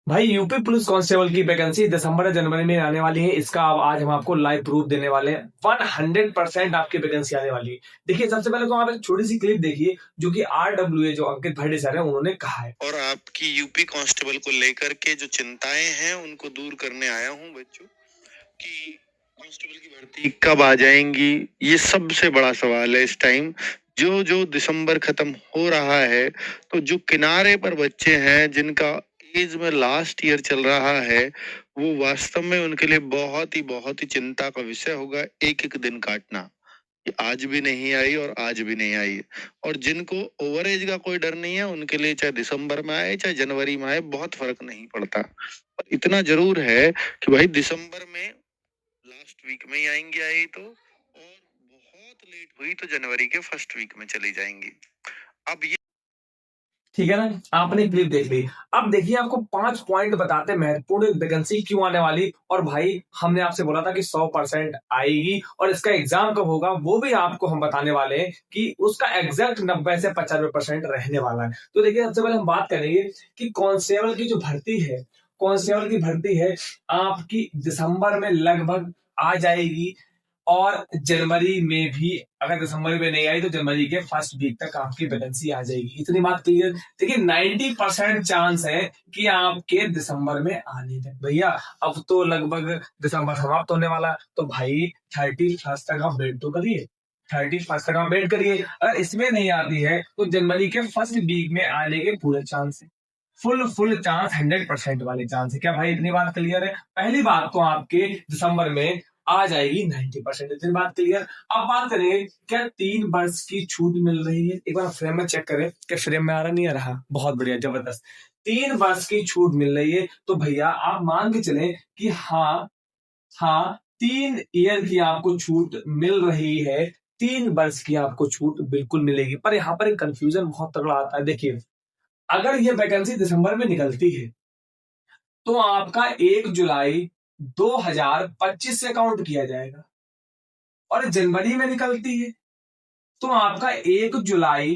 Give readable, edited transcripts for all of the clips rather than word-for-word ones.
भाई UP police constable की vacancy दिसंबर या जनवरी में आने वाली है। इसका अब आज हम आपको लाइव प्रूफ देने वाले हैं। 100% आपकी वैकेंसी आने वाली है। देखिए, सबसे पहले तो आप एक छोटी सी क्लिप देखिए जो कि RWA जो अंकित भट्टे सर है उन्होंने कहा है। और आपकी यूपी कांस्टेबल को लेकर के जो चिंताएं हैं उनको दूर करने आया हूं बच्चों, कि कांस्टेबल की भर्ती कब आ जाएंगी, ये सबसे बड़ा सवाल है इस टाइम। जो जो दिसंबर खत्म हो रहा है, तो जो किनारे पर बच्चे हैं जिनका एज में लास्ट ईयर चल रहा है, वो वास्तव में उनके लिए बहुत ही चिंता का विषय होगा एक एक दिन काटना। कि आज भी नहीं आई और आज भी नहीं आई। और जिनको ओवर एज का कोई डर नहीं है, उनके लिए चाहे दिसंबर में आए चाहे जनवरी में आए, बहुत फर्क नहीं पड़ता। पर इतना जरूर है कि भाई दिसंबर में लास्ट वीक में ही आएंगी, आई तो, और बहुत लेट हुई तो जनवरी के फर्स्ट वीक में चली जाएंगी। अब ये ठीक है ना, आपने क्लिप देख ली। अब देखिए, आपको 5 पॉइंट बताते हैं महत्वपूर्ण वैकेंसी क्यों आने वाली। और भाई, हमने आपसे बोला था कि 100% आएगी और इसका एग्जाम कब होगा वो भी आपको हम बताने वाले हैं कि उसका एग्जैक्ट 90 से 95% रहने वाला है। तो देखिए, सबसे पहले हम बात करेंगे कि कांस्टेबल की जो भर्ती है, कांस्टेबल की भर्ती है आपकी दिसंबर में लगभग आ जाएगी। और जनवरी में भी, अगर दिसंबर में नहीं आई तो जनवरी के फर्स्ट वीक तक आपकी वैकेंसी आ जाएगी। इतनी बात क्लियर। देखिए, 90% चांस है कि आपके दिसंबर में आने तक। भैया, अब तो लगभग दिसंबर समाप्त होने वाला, तो भाई 31 तक आप वेट तो करिए। 31 तक आप वेट करिए। अगर इसमें नहीं आती है तो जनवरी के फर्स्ट वीक में आने के पूरे चांस है। फुल फुल चांस, 100% वाले चांस है। क्या भाई, इतनी बात क्लियर है? पहली बात तो आपके दिसंबर में आ जाएगी 90%। इतनी बात क्लियर। अब बात करें, क्या 3 वर्ष की छूट मिल रही है? एक बार फ्रेम में चेक करें कि फ्रेम में आ रहा नहीं आ रहा। बहुत बढ़िया, जबरदस्त। 3 वर्ष की छूट मिल रही है तो भैया आप मान के चले कि हाँ, हाँ, 3 ईयर की आपको छूट मिल रही है। 3 वर्ष की आपको छूट बिल्कुल मिलेगी। पर यहाँ पर एक कंफ्यूजन बहुत तगड़ा आता है। देखिए, अगर ये वैकेंसी दिसंबर में निकलती है तो आपका 1 जुलाई 2025 से काउंट किया जाएगा। और जनवरी में निकलती है तो आपका 1 जुलाई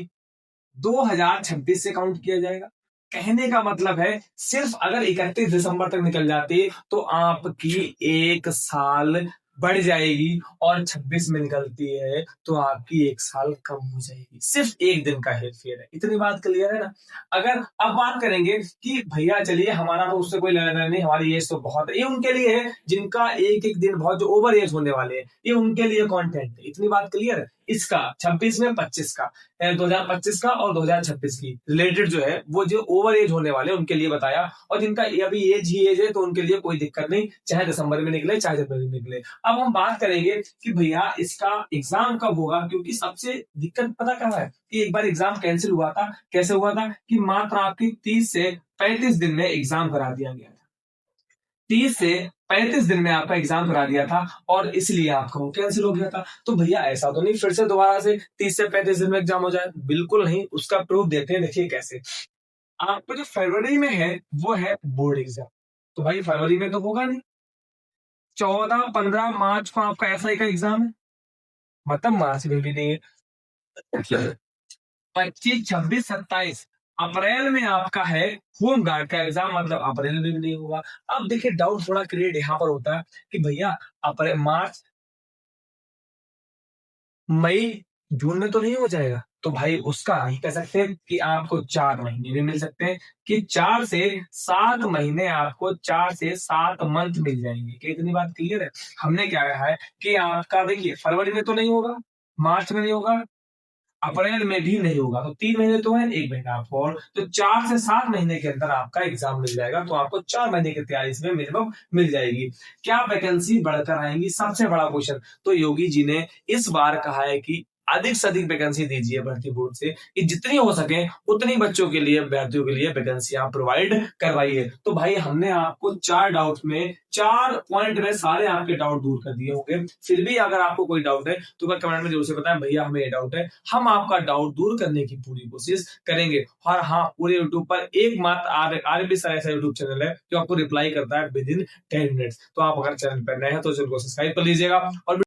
2026 से काउंट किया जाएगा। कहने का मतलब है, सिर्फ अगर 31 दिसंबर तक निकल जाती है तो आपकी 1 साल बढ़ जाएगी। और 26 में निकलती है तो आपकी 1 साल कम हो जाएगी। सिर्फ एक दिन का हेरफेर है। इतनी बात क्लियर है ना? अगर अब बात करेंगे कि भैया चलिए, हमारा तो उससे कोई लेना देना नहीं, हमारी एज तो बहुत है, ये उनके लिए है जिनका एक एक दिन बहुत, जो ओवर एज होने वाले हैं, ये उनके लिए कंटेंट है। इतनी बात क्लियर है? इसका 26 में 25 का, 2025 का और 2026 की रिलेटेड जो है, वो जो ओवर एज होने वाले उनके लिए बताया। और जिनका अभी एज ही एज है तो उनके लिए कोई दिक्कत नहीं, चाहे दिसंबर में निकले चाहे जनवरी में निकले। अब हम बात करेंगे कि भैया इसका एग्जाम कब होगा, क्योंकि सबसे दिक्कत पता क्या है कि एक बार एग्जाम कैंसिल हुआ था। कैसे हुआ था कि मात्र आपकी 30 से 35 दिन में एग्जाम करा दिया गया था। 30 से 35 दिन में आपका एग्जाम करा दिया था और इसलिए आपका वो कैंसिल हो गया था। तो भैया, ऐसा तो नहीं फिर से दोबारा से 30 से 35 दिन में एग्जाम हो जाए? बिल्कुल नहीं। उसका प्रूफ देते हैं। देखिए कैसे। आपको जो फरवरी में है वो है बोर्ड एग्जाम। तो भाई, फरवरी में तो होगा नहीं। 14-15 मार्च को आपका SI का एग्जाम है, मतलब मार्च में भी नहीं है। 25, 26, 27 अप्रैल में आपका है होम गार्ड का एग्जाम, मतलब अप्रैल में भी नहीं होगा। अब देखिए, डाउट थोड़ा क्रिएट यहाँ पर होता है कि भैया अप्रैल, मार्च, मई, जून में तो नहीं हो जाएगा। तो भाई, उसका नहीं कह सकते कि आपको 4 महीने भी मिल सकते हैं, कि 4 से 7 महीने, आपको 4 से 7 मंथ मिल जाएंगे। कि इतनी बात क्लियर है? हमने क्या कहा है कि आपका, देखिए, फरवरी में तो नहीं होगा, मार्च में नहीं होगा, अप्रैल में भी नहीं होगा। तो 3 महीने तो है, 1 महीना आपको और, तो 4 से 7 महीने के अंदर आपका एग्जाम मिल जाएगा। तो आपको 4 महीने की तैयारी इसमें मिनिमम मिल जाएगी। क्या वैकेंसी बढ़कर आएंगी? सबसे बड़ा क्वेश्चन। तो योगी जी ने इस बार कहा है कि अधिक से अधिक वैकेंसी दीजिए भर्ती बोर्ड से, कि जितनी हो सके उतनी बच्चों के लिए, अभ्यर्थियों के लिए वैकेंसी आप प्रोवाइड करवाइए। तो भाई, हमने आपको 4 डाउट में, 4 पॉइंट में सारे आपके डाउट दूर कर दिए होंगे। फिर भी अगर आपको कोई डाउट है तो कमेंट में जरूर से बताएं, भैया हमें ये डाउट है। हम आपका डाउट दूर करने की पूरी कोशिश करेंगे। और हाँ, पूरे यूट्यूब पर एकमात्र आरबी सर ऐसा यूट्यूब चैनल है जो आपको रिप्लाई करता है विद इन 10 मिनट्स। तो आप अगर चैनल पर नए हैं तो चैनल को सब्सक्राइब कर लीजिएगा और